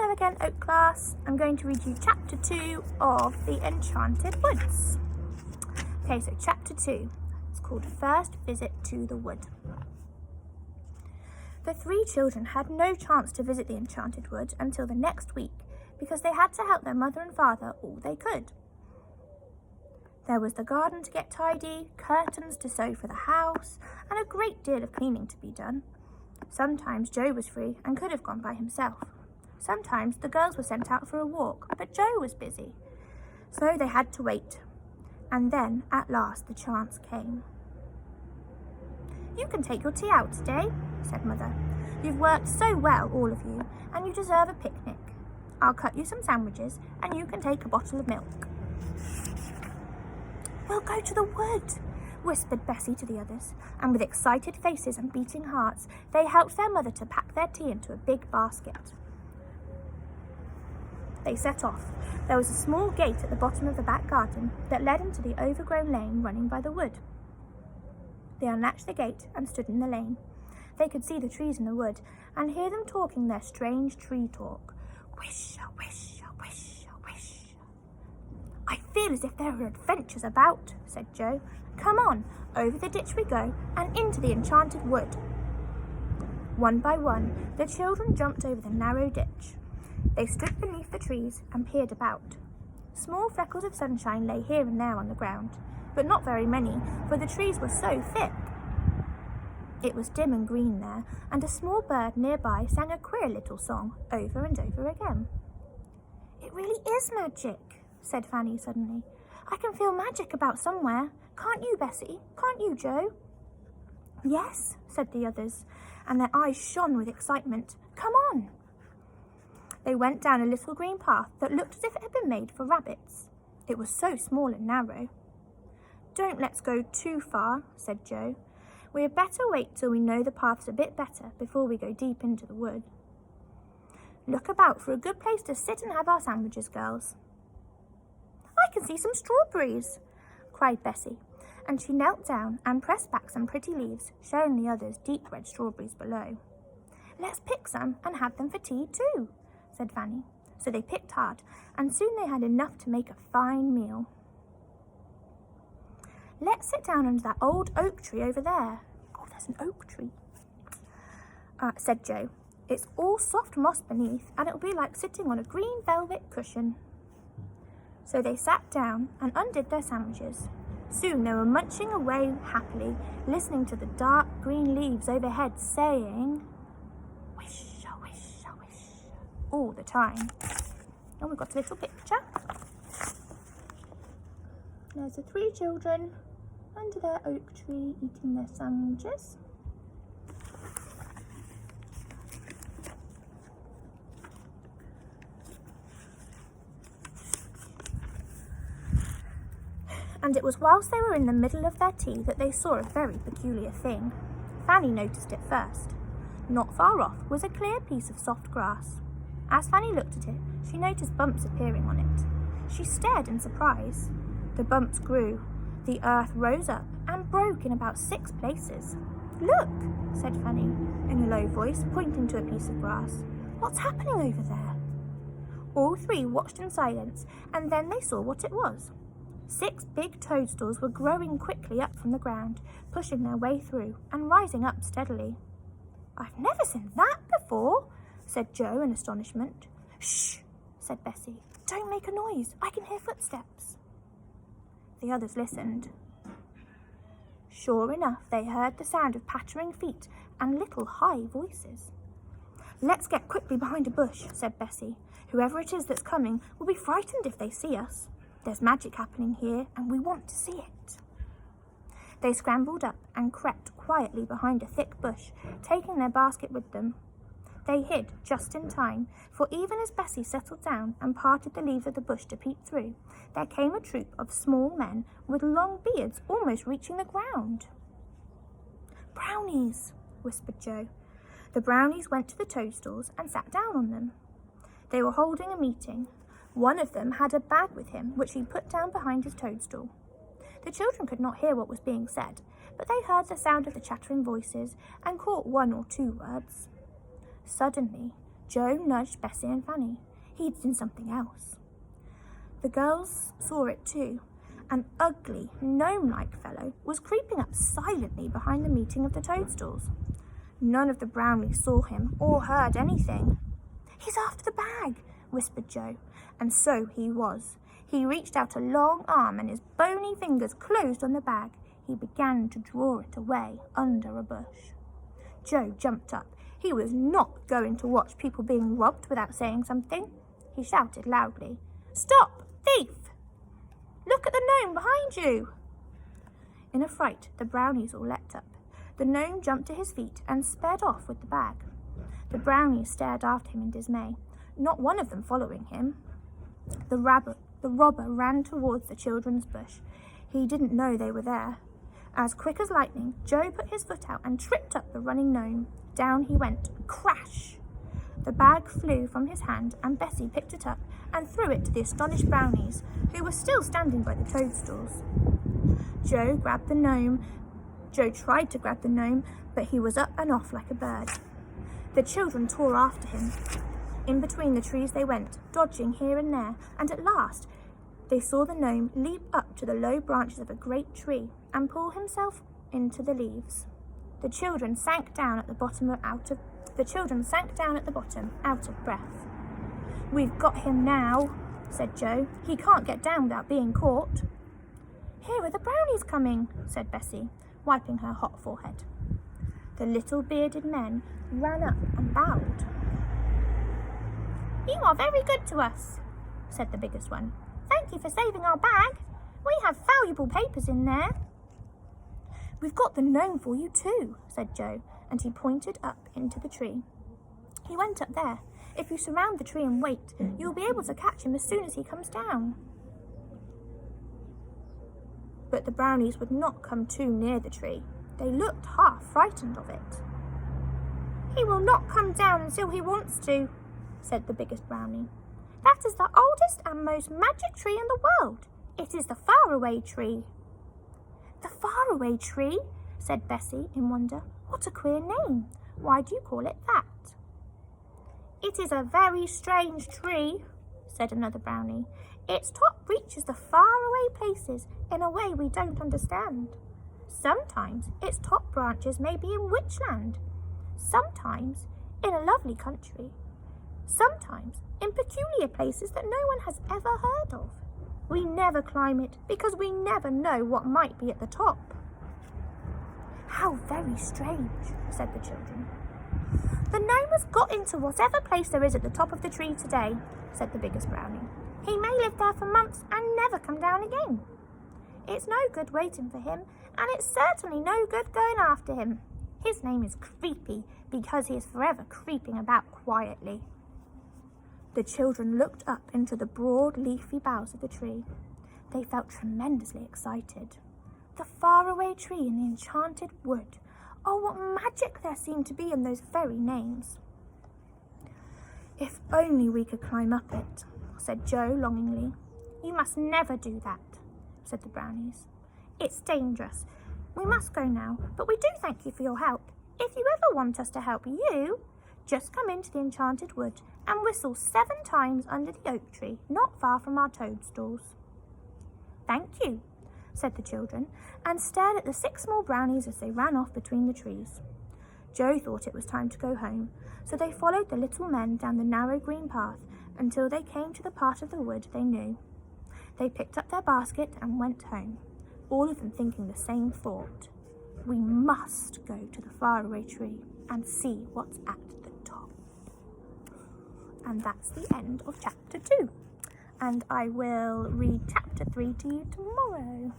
Hello again, Oak Class. I'm going to read you chapter 2 of The Enchanted Woods. Okay, so chapter 2. It's called First Visit to the Wood. The three children had no chance to visit the Enchanted Wood until the next week because they had to help their mother and father all they could. There was the garden to get tidy, curtains to sew for the house, and a great deal of cleaning to be done. Sometimes Joe was free and could have gone by himself. Sometimes the girls were sent out for a walk, but Joe was busy. So they had to wait. And then, at last, the chance came. "You can take your tea out today," said Mother. "You've worked so well, all of you, and you deserve a picnic. I'll cut you some sandwiches, and you can take a bottle of milk." "We'll go to the wood," whispered Bessie to the others, and with excited faces and beating hearts, they helped their mother to pack their tea into a big basket. They set off. There was a small gate at the bottom of the back garden that led into the overgrown lane running by the wood. They unlatched the gate and stood in the lane. They could see the trees in the wood and hear them talking their strange tree talk. Wish, wish, wish, wish. "I feel as if there are adventures about," said Joe. "Come on, over the ditch we go and into the Enchanted Wood." One by one, the children jumped over the narrow ditch. They stood beneath the trees and peered about. Small freckles of sunshine lay here and there on the ground, but not very many, for the trees were so thick. It was dim and green there, and a small bird nearby sang a queer little song over and over again. "It really is magic," said Fanny suddenly. "I can feel magic about somewhere. Can't you, Bessie? Can't you, Joe?" "Yes," said the others, and their eyes shone with excitement. "Come on." They went down a little green path that looked as if it had been made for rabbits. It was so small and narrow. "Don't let's go too far," said Joe. "We had better wait till we know the paths a bit better before we go deep into the wood. Look about for a good place to sit and have our sandwiches, girls." "I can see some strawberries," cried Bessie, and she knelt down and pressed back some pretty leaves, showing the others deep red strawberries below. "Let's pick some and have them for tea too," said Fanny. So they picked hard, and soon they had enough to make a fine meal. "Let's sit down under that old oak tree over there." "Oh, there's an oak tree," said Joe. "It's all soft moss beneath, and it'll be like sitting on a green velvet cushion." So they sat down and undid their sandwiches. Soon they were munching away happily, listening to the dark green leaves overhead saying, "Wish, wish, wish," all the time. And we've got a little picture. There's the three children under their oak tree eating their sandwiches. And it was whilst they were in the middle of their tea that they saw a very peculiar thing. Fanny noticed it first. Not far off was a clear piece of soft grass. As Fanny looked at it, she noticed bumps appearing on it. She stared in surprise. The bumps grew. The earth rose up and broke in about 6 places. "Look," said Fanny in a low voice, pointing to a piece of grass. "What's happening over there?" All three watched in silence, and then they saw what it was. 6 big toadstools were growing quickly up from the ground, pushing their way through and rising up steadily. "I've never seen that before," said Joe in astonishment. "Shh," said Bessie. "Don't make a noise. I can hear footsteps." The others listened. Sure enough, they heard the sound of pattering feet and little high voices. "Let's get quickly behind a bush," said Bessie. "Whoever it is that's coming will be frightened if they see us. There's magic happening here, and we want to see it." They scrambled up and crept quietly behind a thick bush, taking their basket with them. They hid just in time, for even as Bessie settled down and parted the leaves of the bush to peep through, there came a troop of small men with long beards almost reaching the ground. "Brownies," whispered Joe. The brownies went to the toadstools and sat down on them. They were holding a meeting. One of them had a bag with him, which he put down behind his toadstool. The children could not hear what was being said, but they heard the sound of the chattering voices and caught 1 or 2 words. Suddenly, Joe nudged Bessie and Fanny. He'd seen something else. The girls saw it too. An ugly, gnome-like fellow was creeping up silently behind the meeting of the toadstools. None of the brownies saw him or heard anything. "He's after the bag," whispered Joe, and so he was. He reached out a long arm and his bony fingers closed on the bag. He began to draw it away under a bush. Joe jumped up. He was not going to watch people being robbed without saying something. He shouted loudly, "Stop, thief! Look at the gnome behind you!" In a fright, the brownies all leapt up. The gnome jumped to his feet and sped off with the bag. The brownies stared after him in dismay, not one of them following him. The robber ran towards the children's bush. He didn't know they were there. As quick as lightning, Joe put his foot out and tripped up the running gnome. Down he went. Crash! The bag flew from his hand and Bessie picked it up and threw it to the astonished brownies, who were still standing by the toadstools. Joe tried to grab the gnome, but he was up and off like a bird. The children tore after him. In between the trees they went, dodging here and there, and at last they saw the gnome leap up to the low branches of a great tree and pull himself into the leaves. The children sank down at the bottom, out of breath. "We've got him now," said Joe. "He can't get down without being caught." "Here are the brownies coming," said Bessie, wiping her hot forehead. The little bearded men ran up and bowed. "You are very good to us," said the biggest one. "Thank you for saving our bag. We have valuable papers in there." "We've got the gnome for you too," said Joe, and he pointed up into the tree. "He went up there. If you surround the tree and wait, you'll be able to catch him as soon as he comes down." But the brownies would not come too near the tree. They looked half frightened of it. "He will not come down until he wants to," said the biggest brownie. "That is the oldest and most magic tree in the world. It is the faraway tree." "The faraway tree?" said Bessie in wonder. "What a queer name. Why do you call it that?" "It is a very strange tree," said another brownie. "Its top reaches the faraway places in a way we don't understand. Sometimes its top branches may be in Witchland, sometimes in a lovely country, sometimes in peculiar places that no one has ever heard of. We never climb it because we never know what might be at the top." "How very strange," said the children. "The gnome has got into whatever place there is at the top of the tree today," said the biggest brownie. "He may live there for months and never come down again. It's no good waiting for him, and it's certainly no good going after him. His name is Creepy because he is forever creeping about quietly." The children looked up into the broad leafy boughs of the tree. They felt tremendously excited. The faraway tree in the enchanted wood. Oh, what magic there seemed to be in those very names. "If only we could climb up it," said Joe longingly. "You must never do that," said the brownies. "It's dangerous. We must go now, but we do thank you for your help. If you ever want us to help you, just come into the enchanted wood and whistle 7 times under the oak tree, not far from our toadstools." "Thank you," said the children, and stared at the 6 small brownies as they ran off between the trees. Joe thought it was time to go home, so they followed the little men down the narrow green path until they came to the part of the wood they knew. They picked up their basket and went home, all of them thinking the same thought. We must go to the faraway tree and see what's at the top. And that's the end of chapter 2. And I will read chapter 3 to you tomorrow.